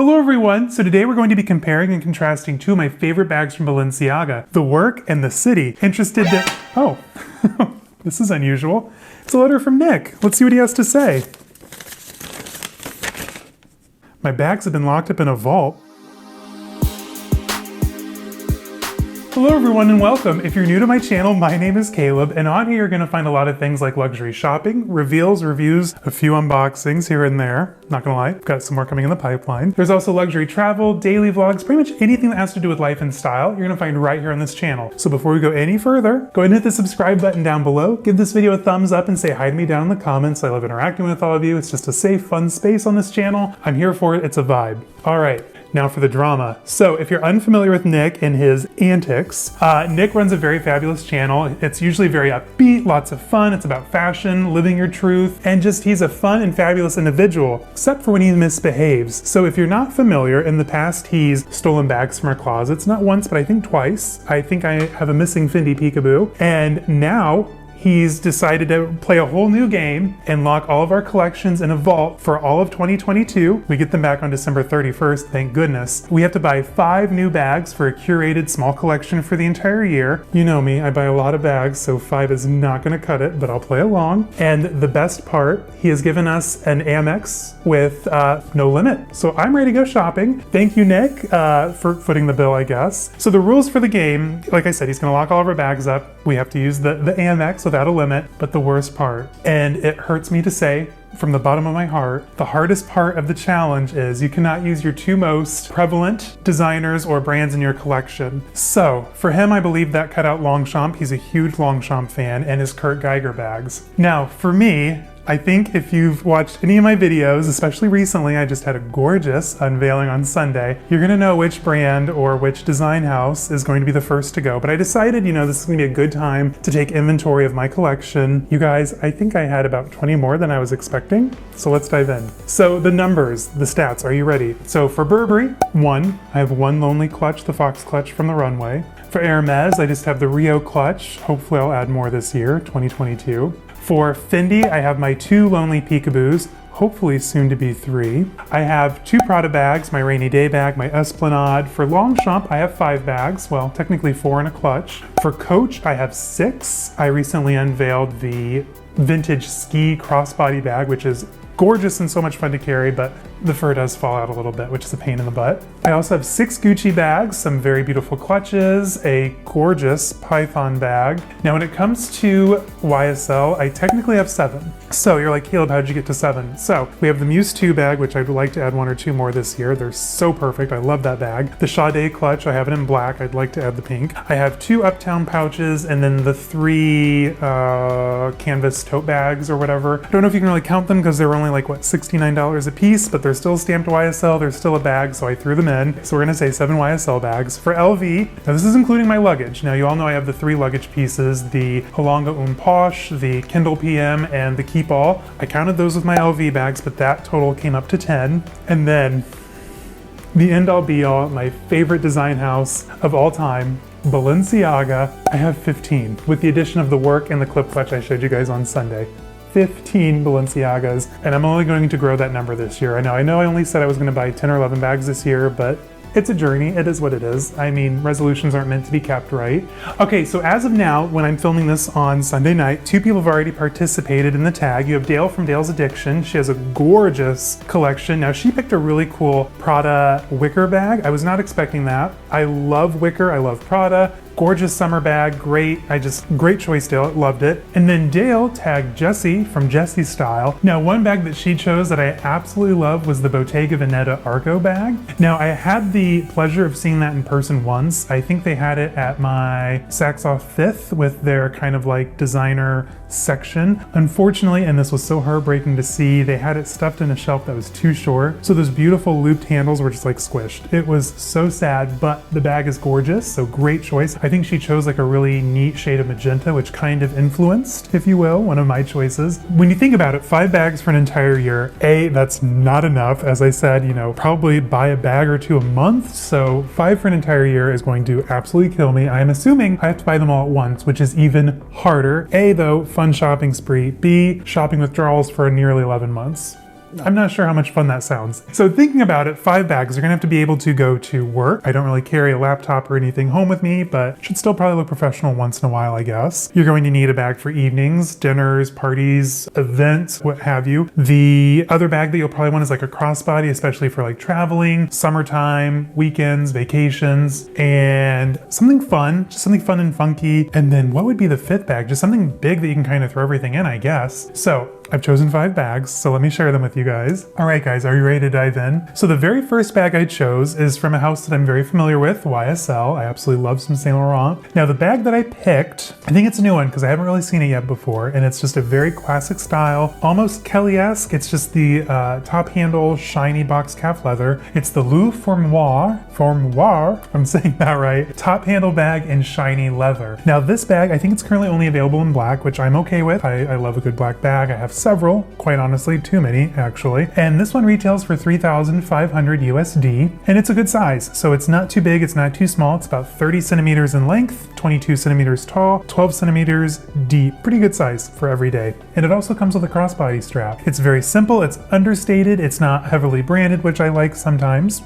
Hello everyone! So today we're going to be comparing and contrasting two of my favorite bags from Balenciaga, the Work and the City. Interested to... Oh, this is unusual. It's a letter from Nick. Let's see what he has to say. My bags have been locked up in a vault. Hello everyone and welcome. If you're new to my channel, my name is Caleb, and on here you're going to find a lot of things like luxury shopping, reveals, reviews, a few unboxings here and there. Not gonna lie, I've got some more coming in the pipeline. There's also luxury travel, daily vlogs, pretty much anything that has to do with life and style, you're gonna find right here on this channel. So before we go any further, go ahead and hit the subscribe button down below, give this video a thumbs up, and say hi to me down in the comments. I love interacting with all of you. It's just a safe, fun space on this channel. I'm here for it. It's a vibe. All right. Now for the drama. So if you're unfamiliar with Nick and his antics, Nick runs a very fabulous channel. It's usually very upbeat, lots of fun. It's about fashion, living your truth, and just he's a fun and fabulous individual, except for when he misbehaves. So if you're not familiar, in the past he's stolen bags from our closets, not once, but I think twice. I think I have a missing Fendi Peekaboo, and now he's decided to play a whole new game and lock all of our collections in a vault for all of 2022. We get them back on December 31st, thank goodness. We have to buy 5 new bags for a curated small collection for the entire year. You know me, I buy a lot of bags, so 5 is not gonna cut it, but I'll play along. And the best part, he has given us an Amex with no limit. So I'm ready to go shopping. Thank you, Nick, for footing the bill, I guess. So the rules for the game, like I said, he's gonna lock all of our bags up. We have to use the Amex without a limit, but the worst part, and it hurts me to say from the bottom of my heart, the hardest part of the challenge is you cannot use your 2 most prevalent designers or brands in your collection. So for him, I believe that cut out Longchamp. He's a huge Longchamp fan, and his Kurt Geiger bags. Now for me, I think if you've watched any of my videos, especially recently, I just had a gorgeous unveiling on Sunday, you're gonna know which brand or which design house is going to be the first to go. But I decided, you know, this is gonna be a good time to take inventory of my collection. You guys, I think I had about 20 more than I was expecting. So let's dive in. So the numbers, the stats, are you ready? So for Burberry, 1, I have 1 lonely clutch, the Fox clutch from the runway. For Hermès, I just have the Rio clutch. Hopefully I'll add more this year, 2022. For Fendi, I have my 2 lonely Peekaboos, hopefully soon to be 3. I have 2 Prada bags, my rainy day bag, my Esplanade. For Longchamp, I have 5 bags, well, technically 4 in a clutch. For Coach, I have 6. I recently unveiled the vintage ski crossbody bag, which is gorgeous and so much fun to carry, but the fur does fall out a little bit, which is a pain in the butt. I also have 6 Gucci bags, some very beautiful clutches, a gorgeous Python bag. Now when it comes to YSL, I technically have 7. So you're like, Caleb, how'd you get to 7? So we have the Muse 2 bag, which I'd like to add 1 or 2 more this year. They're so perfect, I love that bag. The Sade clutch, I have it in black, I'd like to add the pink. I have 2 Uptown pouches, and then the 3 canvas tote bags or whatever. I don't know if you can really count them because they're only like, what, $69 a piece, but they're still stamped YSL, they're still a bag, so I threw them in. So we're gonna say 7 YSL bags. For LV, now this is including my luggage. Now you all know I have the 3 luggage pieces, the Halonga Un Poche, the Kindle PM, and the Keep All. I counted those with my LV bags, but that total came up to 10. And then the end all be all, my favorite design house of all time, Balenciaga, I have 15, with the addition of the Work and the clip clutch I showed you guys on Sunday. 15 Balenciagas, and I'm only going to grow that number this year. I know I only said I was gonna buy 10 or 11 bags this year, but it's a journey, it is what it is. I mean, resolutions aren't meant to be kept, right? Okay, so as of now, when I'm filming this on Sunday night, 2 people have already participated in the tag. You have Dale from Dale's Addiction. She has a gorgeous collection. Now she picked a really cool Prada wicker bag. I was not expecting that. I love wicker, I love Prada. Gorgeous summer bag, great choice, Dale, loved it. And then Dale tagged Jessie from Jessie Style. Now one bag that she chose that I absolutely love was the Bottega Veneta Argo bag. Now I had the pleasure of seeing that in person once. I think they had it at my Saks Off 5th with their kind of like designer section. Unfortunately, and this was so heartbreaking to see, they had it stuffed in a shelf that was too short. So those beautiful looped handles were just like squished. It was so sad, but the bag is gorgeous, so great choice. I think she chose like a really neat shade of magenta, which kind of influenced, if you will, one of my choices. When you think about it, 5 bags for an entire year, that's not enough. As I said, you know, probably buy a bag or 2 a month. So 5 for an entire year is going to absolutely kill me. I'm assuming I have to buy them all at once, which is even harder. A, though, fun shopping spree. B, shopping withdrawals for nearly 11 months. I'm not sure how much fun that sounds. So thinking about it, 5 bags are gonna have to be able to go to work. I don't really carry a laptop or anything home with me, but should still probably look professional once in a while, I guess. You're going to need a bag for evenings, dinners, parties, events, what have you. The other bag that you'll probably want is like a crossbody, especially for like traveling, summertime, weekends, vacations, and something fun, just something fun and funky. And then what would be the 5th bag? Just something big that you can kind of throw everything in, I guess. So I've chosen 5 bags, so let me share them with you guys. All right, guys, are you ready to dive in? So the very first bag I chose is from a house that I'm very familiar with, YSL. I absolutely love some Saint Laurent. Now the bag that I picked, I think it's a new one because I haven't really seen it yet before, and it's just a very classic style, almost Kelly-esque. It's just the top handle, shiny box calf leather. It's the Louis Vuitton, I'm saying that right, top handle bag in shiny leather. Now this bag, I think it's currently only available in black, which I'm okay with. I love a good black bag. I have several, quite honestly, too many actually. And this one retails for $3,500 USD, and it's a good size. So it's not too big, it's not too small. It's about 30 centimeters in length, 22 centimeters tall, 12 centimeters deep. Pretty good size for every day. And it also comes with a crossbody strap. It's very simple, it's understated, it's not heavily branded, which I like sometimes.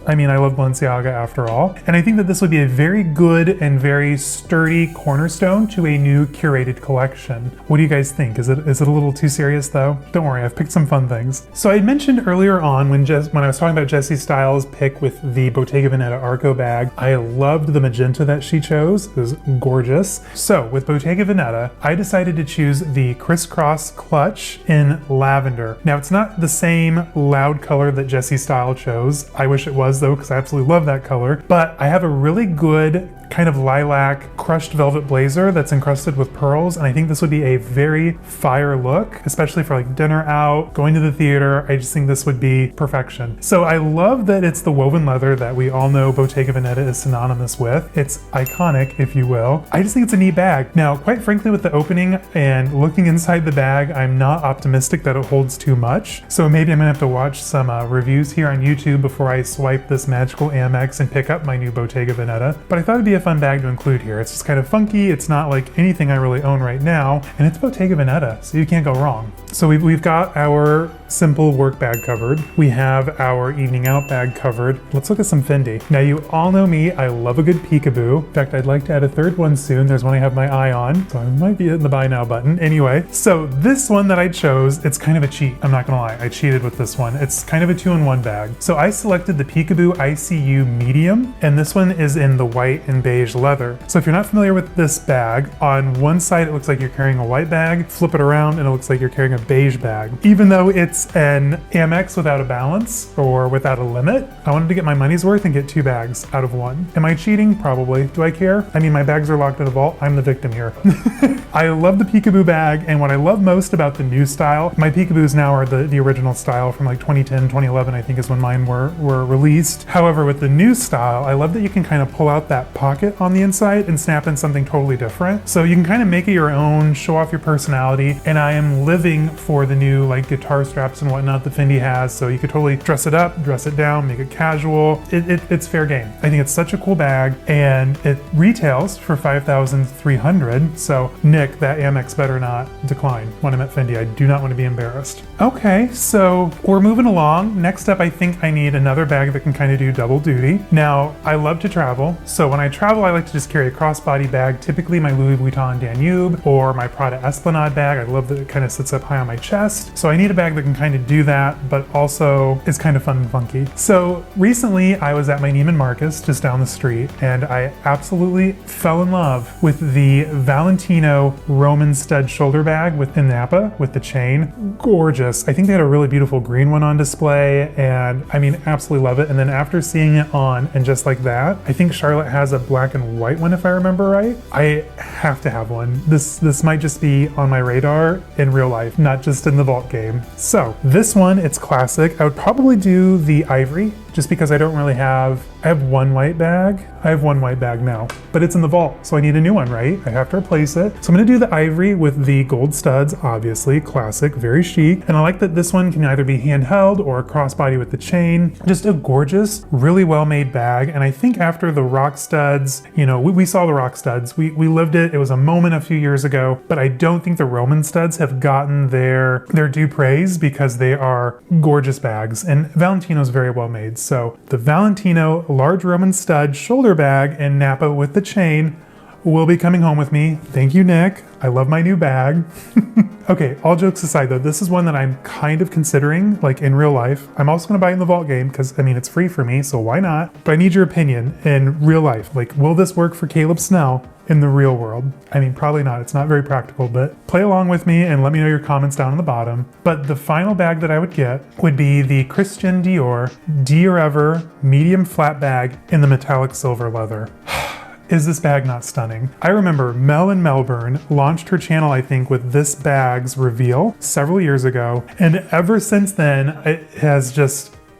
I mean, I love Balenciaga after all. And I think that this would be a very good and very sturdy cornerstone to a new curated collection. What do you guys think? Is it a little too serious though? Don't worry, I've picked some fun things. So I mentioned earlier on when I was talking about Jessie Styles' pick with the Bottega Veneta Arco bag, I loved the magenta that she chose. It was gorgeous. So with Bottega Veneta, I decided to choose the Crisscross Clutch in lavender. Now it's not the same loud color that Jessie Style chose. I wish it was though, because I absolutely love that color. But I have a really good kind of lilac crushed velvet blazer that's encrusted with pearls, and I think this would be a very fire look, especially for like dinner out, going to the theater. I just think this would be perfection. So I love that it's the woven leather that we all know Bottega Veneta is synonymous with. It's iconic, if you will. I just think it's a neat bag. Now, quite frankly, with the opening and looking inside the bag, I'm not optimistic that it holds too much. So maybe I'm gonna have to watch some reviews here on YouTube before I swipe this magical Amex and pick up my new Bottega Veneta. But I thought it'd be a fun bag to include here. It's just kind of funky. It's not like anything I really own right now, and it's Bottega Veneta, so you can't go wrong. So we've got our simple work bag covered. We have our evening out bag covered. Let's look at some Fendi. Now you all know me, I love a good peekaboo. In fact, I'd like to add a third one soon. There's one I have my eye on, so I might be hitting the buy now button. Anyway, so this one that I chose, it's kind of a cheat. I'm not gonna lie, I cheated with this one. It's kind of a 2-in-1 bag. So I selected the Peekaboo ISeeU medium, and this one is in the white and beige leather. So if you're not familiar with this bag, on one side it looks like you're carrying a white bag, flip it around and it looks like you're carrying a beige bag. Even though it's an Amex without a balance or without a limit, I wanted to get my money's worth and get 2 bags out of 1. Am I cheating? Probably. Do I care? I mean, my bags are locked in a vault. I'm the victim here. I love the Peekaboo bag, and what I love most about the new style, my Peekaboos now are the original style from like 2010, 2011, I think is when mine were released. However, with the new style, I love that you can kind of pull out that pocket on the inside and snap in something totally different. So you can kind of make it your own, show off your personality, and I am living for the new like guitar straps and whatnot that Fendi has, so you could totally dress it up, dress it down, make it casual. It's fair game. I think it's such a cool bag, and it retails for $5,300. So Nick, that Amex better not decline when I'm at Fendi. I do not want to be embarrassed. Okay, so we're moving along. Next up, I think I need another bag that can kind of do double duty. Now, I love to travel, so when I travel, I like to just carry a crossbody bag, typically my Louis Vuitton Danube or my Prada Esplanade bag. I love that it kind of sits up high on my chest. So I need a bag that can kind of do that, but also is kind of fun and funky. So recently I was at my Neiman Marcus just down the street, and I absolutely fell in love with the Valentino Roman Stud Shoulder bag in Napa with the chain. Gorgeous. I think they had a really beautiful green one on display, and I mean, absolutely love it. And then after seeing it on and just like that, I think Charlotte has a black and white one if I remember right. I have to have one. This might just be on my radar in real life, not just in the vault game. So this one, it's classic. I would probably do the ivory just because I don't really have, I have one white bag. I have one white bag now, but it's in the vault, so I need a new one, right? I have to replace it. So I'm gonna do the ivory with the gold studs, obviously, classic, very chic. And I like that this one can either be handheld or crossbody with the chain. Just a gorgeous, really well-made bag. And I think after the rock studs, you know, we saw the rock studs. We lived it. It was a moment a few years ago, but I don't think the Roman studs have gotten their due praise because they are gorgeous bags. And Valentino's very well made. So the Valentino large Roman stud shoulder bag in Napa with the chain will be coming home with me. Thank you, Nick. I love my new bag. Okay, all jokes aside though, this is one that I'm kind of considering, like in real life. I'm also gonna buy it in the vault game because I mean, it's free for me, so why not? But I need your opinion in real life. Like, will this work for Caleb Snell in the real world? I mean, probably not. It's not very practical, but play along with me and let me know your comments down in the bottom. But the final bag that I would get would be the Christian Dior Diorever medium flat bag in the metallic silver leather. Is this bag not stunning? I remember Mel in Melbourne launched her channel, I think, with this bag's reveal several years ago. And ever since then,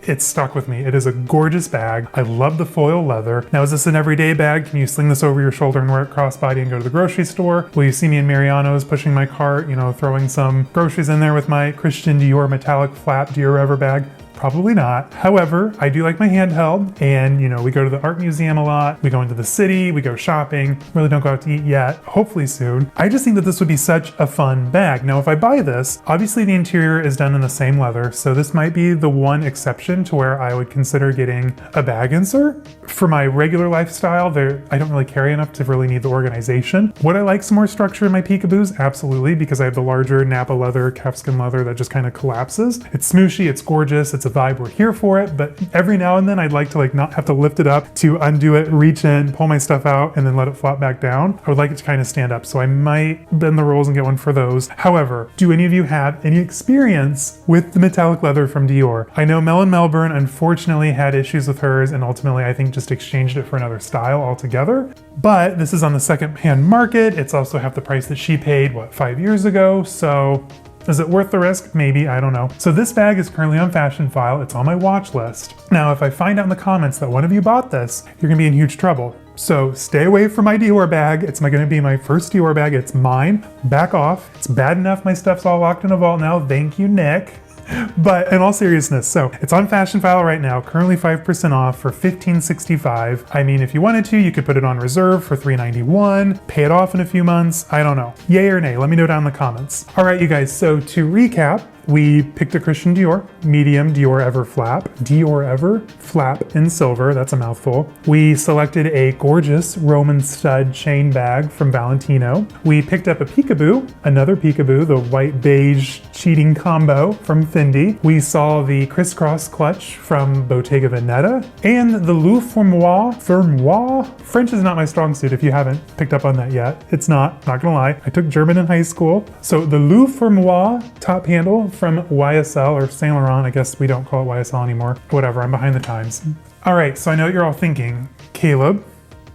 it's stuck with me. It is a gorgeous bag. I love the foil leather. Now, is this an everyday bag? Can you sling this over your shoulder and wear it crossbody and go to the grocery store? Will you see me in Mariano's pushing my cart, you know, throwing some groceries in there with my Christian Dior metallic flat Diorever bag? Probably not. However, I do like my handheld, and you know, we go to the art museum a lot, we go into the city, we go shopping, really don't go out to eat yet, hopefully soon. I just think that this would be such a fun bag. Now, if I buy this, obviously the interior is done in the same leather, so this might be the one exception to where I would consider getting a bag insert. For my regular lifestyle, I don't really carry enough to really need the organization. Would I like some more structure in my Peekaboos? Absolutely, because I have the larger Napa leather, calfskin leather that just kind of collapses. It's smooshy, it's gorgeous, it's a vibe, we're here for it, but every now and then I'd like to like not have to lift it up to undo it, reach in, pull my stuff out, and then let it flop back down. I would like it to kind of stand up, so I might bend the rules and get one for those. However, do any of you have any experience with the metallic leather from Dior? I know Mel in Melbourne unfortunately had issues with hers and ultimately I think just exchanged it for another style altogether. But this is on the second-hand market. It's also half the price that she paid, what, 5 years ago? So is it worth the risk? Maybe, I don't know. So this bag is currently on Fashion File. It's on my watch list. Now, if I find out in the comments that one of you bought this, you're gonna be in huge trouble. So stay away from my Dior bag. It's gonna be my first Dior bag. It's mine. Back off. It's bad enough my stuff's all locked in a vault now. Thank you, Nick. But in all seriousness, so it's on Fashion File right now, currently 5% off for $15.65. I mean, if you wanted to, you could put it on reserve for $3.91, pay it off in a few months. I don't know. Yay or nay? Let me know down in the comments. All right, you guys, so to recap, we picked a Christian Dior, medium Diorever flap in silver, that's a mouthful. We selected a gorgeous Roman stud chain bag from Valentino. We picked up a Peekaboo, another Peekaboo, the white beige cheating combo from Fendi. We saw the Crisscross Clutch from Bottega Veneta, and the Louis Vuitton. French is not my strong suit if you haven't picked up on that yet. It's not gonna lie. I took German in high school. So the Louis Vuitton top handle from YSL or Saint Laurent. I guess we don't call it YSL anymore. Whatever, I'm behind the times. All right, so I know what you're all thinking. Caleb,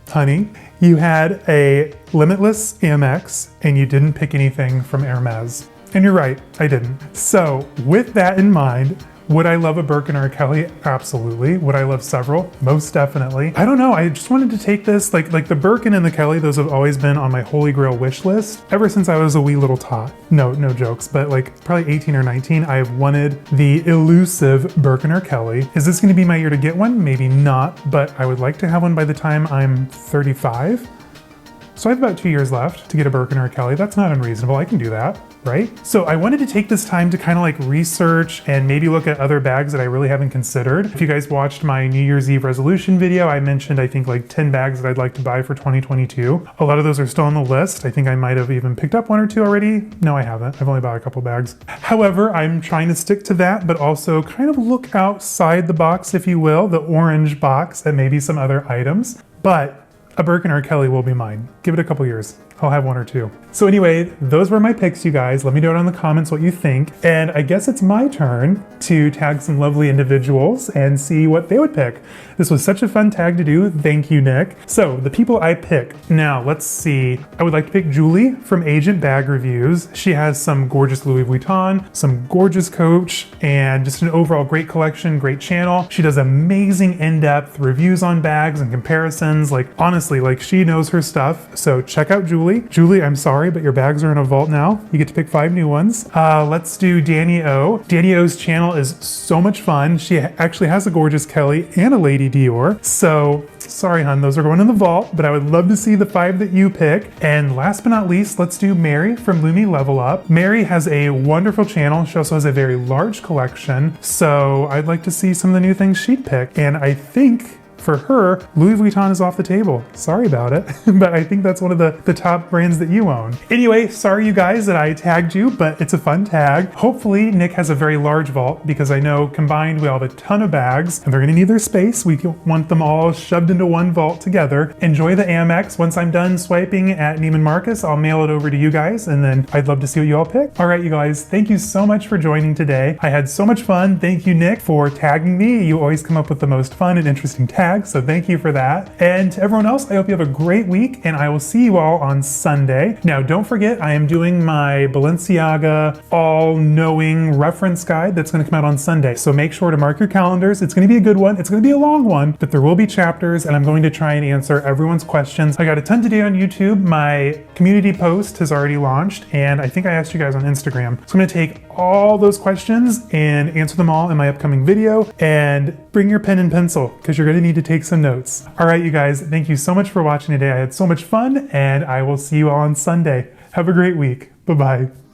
honey, you had a Limitless Amex and you didn't pick anything from Hermès. And you're right, I didn't. So with that in mind, would I love a Birkin or a Kelly? Absolutely. Would I love several? Most definitely. I don't know, I just wanted to take this, like the Birkin and the Kelly, those have always been on my holy grail wish list ever since I was a wee little tot. No jokes, but like probably 18 or 19, I have wanted the elusive Birkin or Kelly. Is this gonna be my year to get one? Maybe not, but I would like to have one by the time I'm 35. So I have about 2 years left to get a Birkin or a Kelly. That's not unreasonable, I can do that. Right? So I wanted to take this time to kind of like research and maybe look at other bags that I really haven't considered. If you guys watched my New Year's Eve resolution video, I mentioned I think like 10 bags that I'd like to buy for 2022. A lot of those are still on the list. I think I might have even picked up one or two already. No, I haven't. I've only bought a couple bags. However, I'm trying to stick to that, but also kind of look outside the box, if you will, the orange box, at maybe some other items. But a Birkin or a Kelly will be mine. Give it a couple years. I'll have one or two. So anyway, those were my picks, you guys. Let me know down in the comments what you think. And I guess it's my turn to tag some lovely individuals and see what they would pick. This was such a fun tag to do. Thank you, Nick. So the people I picked. Now, let's see. I would like to pick Julie from Agent Bag Reviews. She has some gorgeous Louis Vuitton, some gorgeous Coach, and just an overall great collection, great channel. She does amazing in-depth reviews on bags and comparisons. Like, honestly, like, she knows her stuff. So check out Julie. Julie, I'm sorry, but your bags are in a vault now. You get to pick 5 new ones. Let's do Danny O. Danny O's channel is so much fun. She actually has a gorgeous Kelly and a Lady Dior. So sorry, hun, those are going in the vault, but I would love to see the 5 that you pick. And last but not least, let's do Mary from Lumi Level Up. Mary has a wonderful channel. She also has a very large collection. So I'd like to see some of the new things she'd pick. And I think for her, Louis Vuitton is off the table. Sorry about it, but I think that's one of the top brands that you own. Anyway, sorry you guys that I tagged you, but it's a fun tag. Hopefully Nick has a very large vault because I know combined we all have a ton of bags and they're gonna need their space. We want them all shoved into one vault together. Enjoy the Amex. Once I'm done swiping at Neiman Marcus, I'll mail it over to you guys and then I'd love to see what you all pick. All right, you guys, thank you so much for joining today. I had so much fun. Thank you, Nick, for tagging me. You always come up with the most fun and interesting tags. So thank you for that. And to everyone else, I hope you have a great week and I will see you all on Sunday. Now, don't forget, I am doing my Balenciaga all-knowing reference guide that's gonna come out on Sunday. So make sure to mark your calendars. It's gonna be a good one. It's gonna be a long one, but there will be chapters and I'm going to try and answer everyone's questions. I got a ton to do on YouTube. My community post has already launched and I think I asked you guys on Instagram. So I'm gonna take all those questions and answer them all in my upcoming video, and bring your pen and pencil because you're gonna need to take some notes. All right, you guys, thank you so much for watching today. I had so much fun and I will see you all on Sunday. Have a great week. Bye-bye.